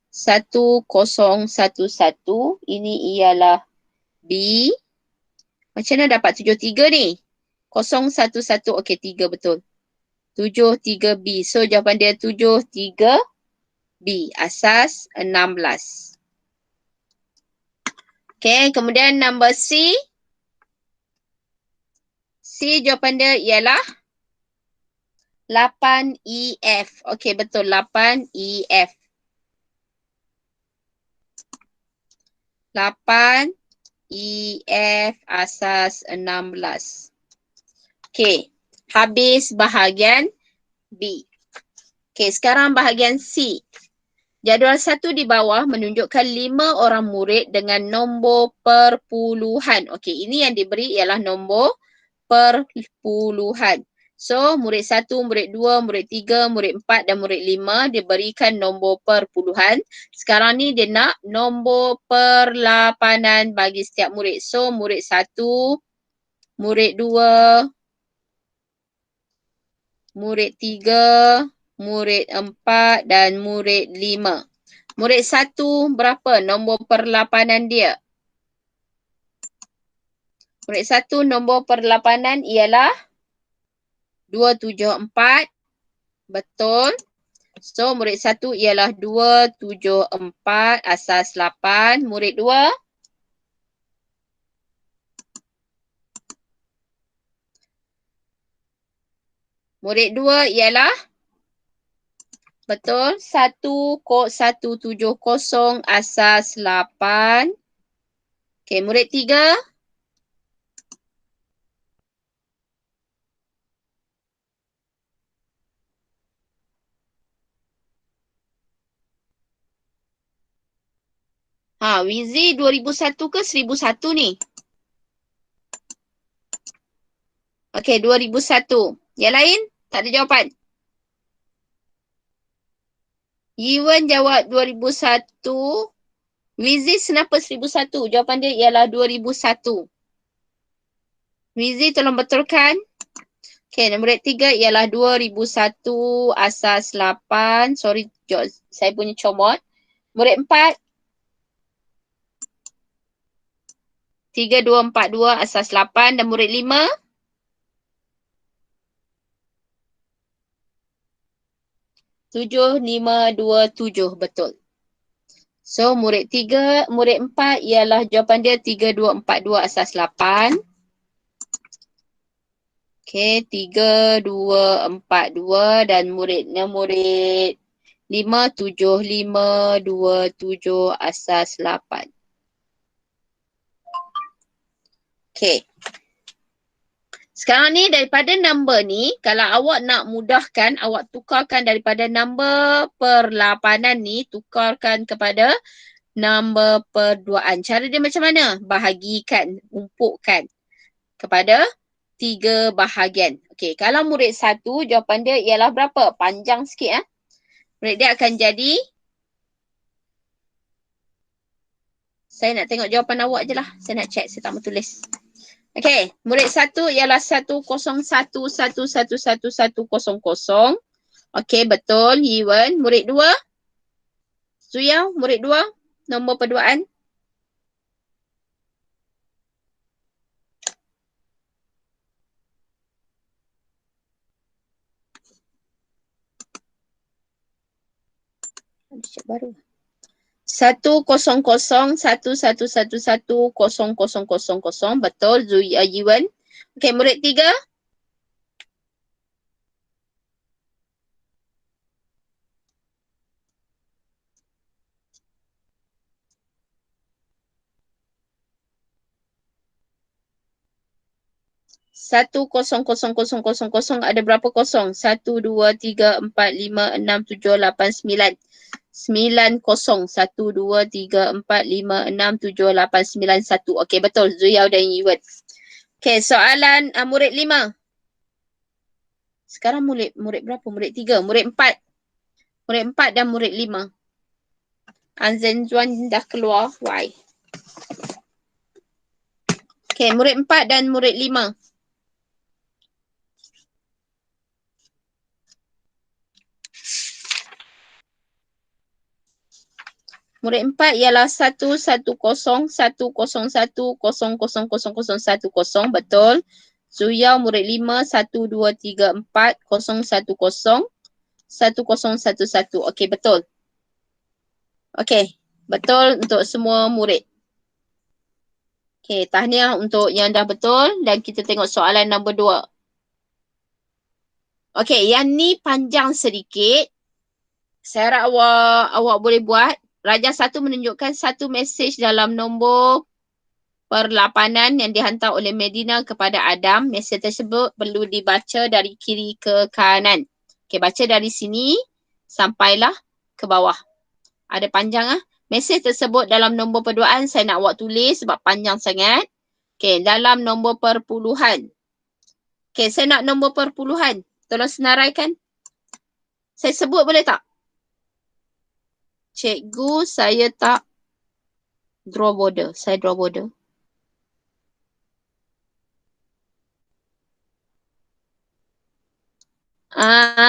1011. Ini ialah B. Macam mana dapat 73 ni? 011. Okey, 3 betul. 73B. So, jawapan dia 73B. B. Asas 16. Okay, kemudian number C. C jawapan dia ialah 8EF. Okay, betul. 8EF. 8EF asas 16. Okay, habis bahagian B. Okay, sekarang bahagian C. Jadual 1 di bawah menunjukkan 5 orang murid dengan nombor perpuluhan. Okay, ini yang diberi ialah nombor perpuluhan. So, murid 1, murid 2, murid 3, murid 4 dan murid 5 diberikan nombor perpuluhan. Sekarang ni dia nak nombor perlapanan bagi setiap murid. So, murid 1, murid 2, murid 3, murid 4 dan murid 5. Murid 1 berapa nombor perlapanan dia? Murid 1 nombor perlapanan ialah 274. Betul. So murid 1 ialah 274 asas 8. Murid 2. Murid 2 ialah betul 1.170 asas 8. Okey, murid 3. Wizi 2001 ke 1001 ni? Okey, 2001. Yang lain? Tak ada jawapan. Yiwen jawab 2001. Wizi kenapa 1001? Jawapan dia ialah 2001. Wizi tolong betulkan. Okey, nombor 3 ialah 2001 asas 8. Sorry, saya punya comot. Murid 4. 3242 asas 8 dan murid 5. Tujuh, 5, 2, 7. Betul. So, murid 4 ialah jawapan dia 3242 asas 8. Okey, 3242 dan muridnya murid 5, 7, 5, 2, 7 asas 8. Okey. Sekarang ni daripada number ni, kalau awak nak mudahkan, awak tukarkan daripada number perlapanan ni, tukarkan kepada number perduaan. Cara dia macam mana? Bahagikan, umpukkan kepada 3 bahagian. Okey, kalau murid 1, jawapan dia ialah berapa? Panjang sikit. Murid dia akan jadi, saya nak tengok jawapan awak je lah. Saya nak check, saya tak mau tulis. Okey, murid 1 ialah 101111110. Okey, betul, Yiwen. Murid 2, Zuyao, murid 2, nombor perduaan. Ada cek baru. 10011110000. Betul, Yiwen. Okey, murid 3. Satu kosong kosong kosong kosong kosong ada berapa kosong? 1, 2, 3, 4, 5, 6, 7, 8, 9. 9 kosong. 1, 2, 3, 4, 5, 6, 7, 8, 9, 1. Okey, betul. Zuyao dan Yiwen. Okey, soalan murid 5. Sekarang murid berapa? Murid 3. Murid 4. Murid 4 dan murid 5. Anzen Zuan dah keluar. Why? Okey, murid 4 dan murid 5. Murid 4 ialah 1101010101010. Betul. Zuyao murid 5 123401101011. Okey, betul. Okey, betul untuk semua murid. Okey, tahniah untuk yang dah betul dan kita tengok soalan nombor 2. Okey, yang ni panjang sedikit. Saya harap awak boleh buat. Raja 1 menunjukkan satu mesej dalam nombor perlapanan yang dihantar oleh Medina kepada Adam. Mesej tersebut perlu dibaca dari kiri ke kanan. Okey, baca dari sini sampailah ke bawah. Ada panjang ah. Mesej tersebut dalam nombor perduaan saya nak awak tulis sebab panjang sangat. Okey, dalam nombor perpuluhan. Okey, saya nak nombor perpuluhan. Tolong senaraikan. Saya sebut boleh tak? Cikgu, saya tak draw border. Saya draw border.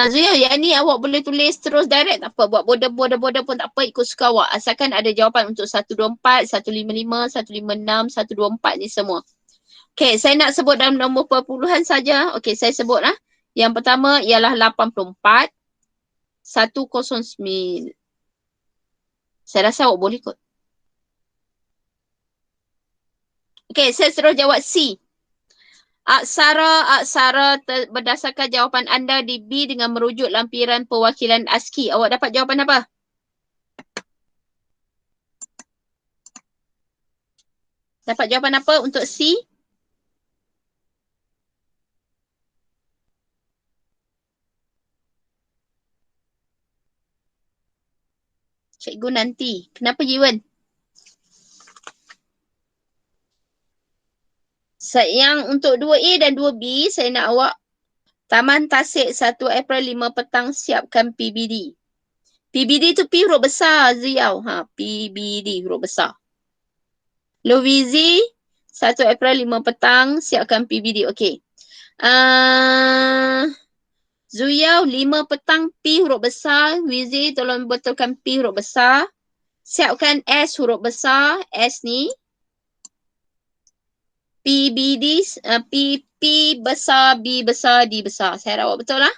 Zuya, yang ni awak boleh tulis terus direct tak apa. Buat border pun tak apa, ikut suka awak. Asalkan ada jawapan untuk 124, 155, 156, 124 ni semua. Okey, saya nak sebut dalam nombor perpuluhan saja. Okey, saya sebut lah. Yang pertama ialah 84, 109. Saya rasa awak boleh kot. Okey, saya terus jawab C. Aksara berdasarkan jawapan anda di B dengan merujuk lampiran perwakilan ASCII. Awak dapat jawapan apa? Dapat jawapan apa untuk C? Cikgu nanti. Kenapa Jiwan? Yang untuk 2A dan 2B, saya nak awak Taman Tasik 1 April 5 petang siapkan PBD. PBD tu P huruf besar Ziau. PBD huruf besar. Lovizi 1 April 5 petang siapkan PBD. Okey. Zuyau 5 petang P huruf besar. Wizi tolong betulkan P huruf besar. Siapkan S huruf besar. S ni. PBD, P besar, B besar, D besar. Saya harap awak betul lah.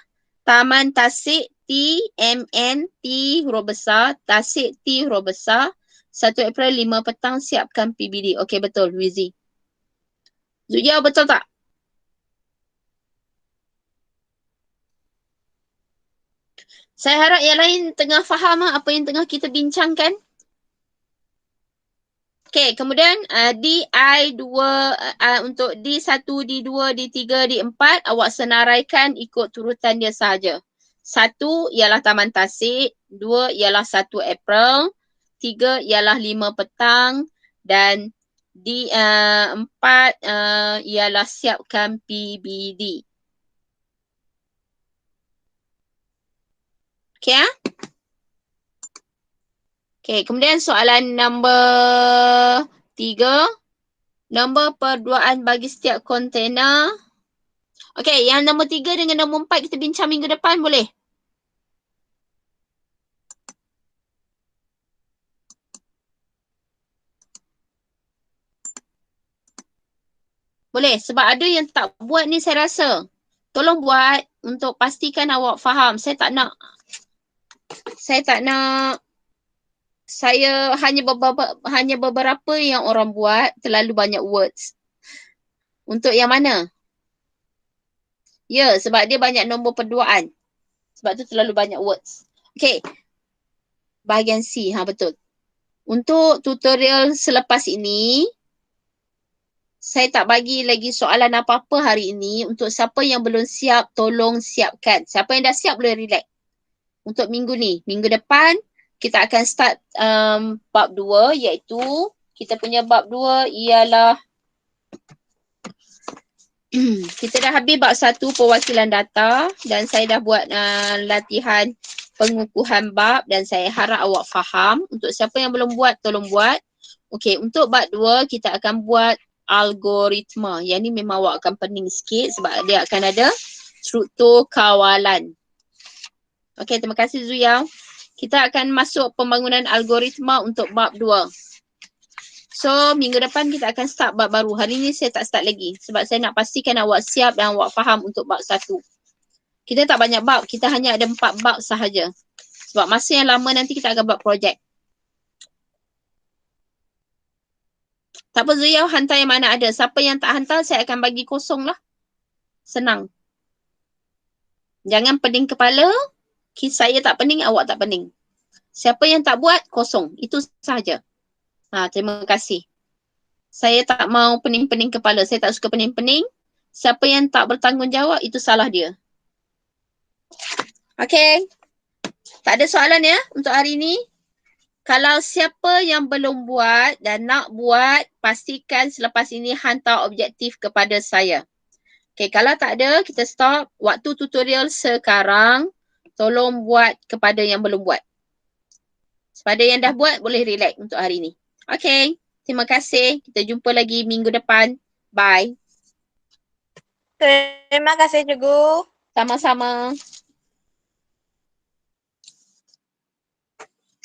Taman Tasik T, M, N, T huruf besar. Tasik T huruf besar. 1 April 5 petang siapkan PBD. Okey betul Wizi. Zuyau betul tak? Saya harap yang lain tengah faham apa yang tengah kita bincangkan. Okey, kemudian DI2 untuk D1, D2, D3, D4 awak senaraikan ikut turutan dia sahaja. 1 ialah Taman Tasik, 2 ialah 1 April, 3 ialah 5 petang dan D4 ialah siapkan PBD. Okey ah? Okey, kemudian soalan nombor 3. Nombor perduaan bagi setiap kontena. Okey, yang nombor 3 dengan nombor 4 kita bincang minggu depan boleh? Boleh, sebab ada yang tak buat ni saya rasa. Tolong buat untuk pastikan awak faham. Saya hanya beberapa yang orang buat terlalu banyak words. Untuk yang mana? Ya, sebab dia banyak nombor perduaan. Sebab tu terlalu banyak words. Okey. Bahagian C, betul. Untuk tutorial selepas ini, saya tak bagi lagi soalan apa-apa hari ini. Untuk siapa yang belum siap, tolong siapkan. Siapa yang dah siap boleh relax. Untuk minggu ni, minggu depan, kita akan start bab 2 iaitu kita punya bab 2 ialah kita dah habis bab 1 perwakilan data dan saya dah buat latihan pengukuhan bab dan saya harap awak faham. Untuk siapa yang belum buat, tolong buat. Okey, untuk bab 2 kita akan buat algoritma. Yang ni memang awak akan pening sikit sebab dia akan ada struktur kawalan. Okey, terima kasih Zuya. Kita akan masuk pembangunan algoritma untuk bab 2. So, minggu depan kita akan start bab baru. Hari ni saya tak start lagi sebab saya nak pastikan awak siap dan awak faham untuk bab 1. Kita tak banyak bab, kita hanya ada 4 bab sahaja. Sebab masa yang lama nanti kita akan buat projek. Tak apa Zuyau, hantar yang mana ada. Siapa yang tak hantar, saya akan bagi kosong lah. Senang. Jangan pening kepala. Saya tak pening, awak tak pening. Siapa yang tak buat, kosong. Itu sahaja. Terima kasih. Saya tak mau pening-pening kepala. Saya tak suka pening-pening. Siapa yang tak bertanggungjawab, itu salah dia. Okay. Tak ada soalan ya untuk hari ini. Kalau siapa yang belum buat dan nak buat, pastikan selepas ini hantar objektif kepada saya. Okay, kalau tak ada, kita stop. Waktu tutorial sekarang, tolong buat kepada yang belum buat. Kepada yang dah buat, boleh relax untuk hari ini. Okay, terima kasih. Kita jumpa lagi minggu depan. Bye. Terima kasih, Cikgu. Sama-sama.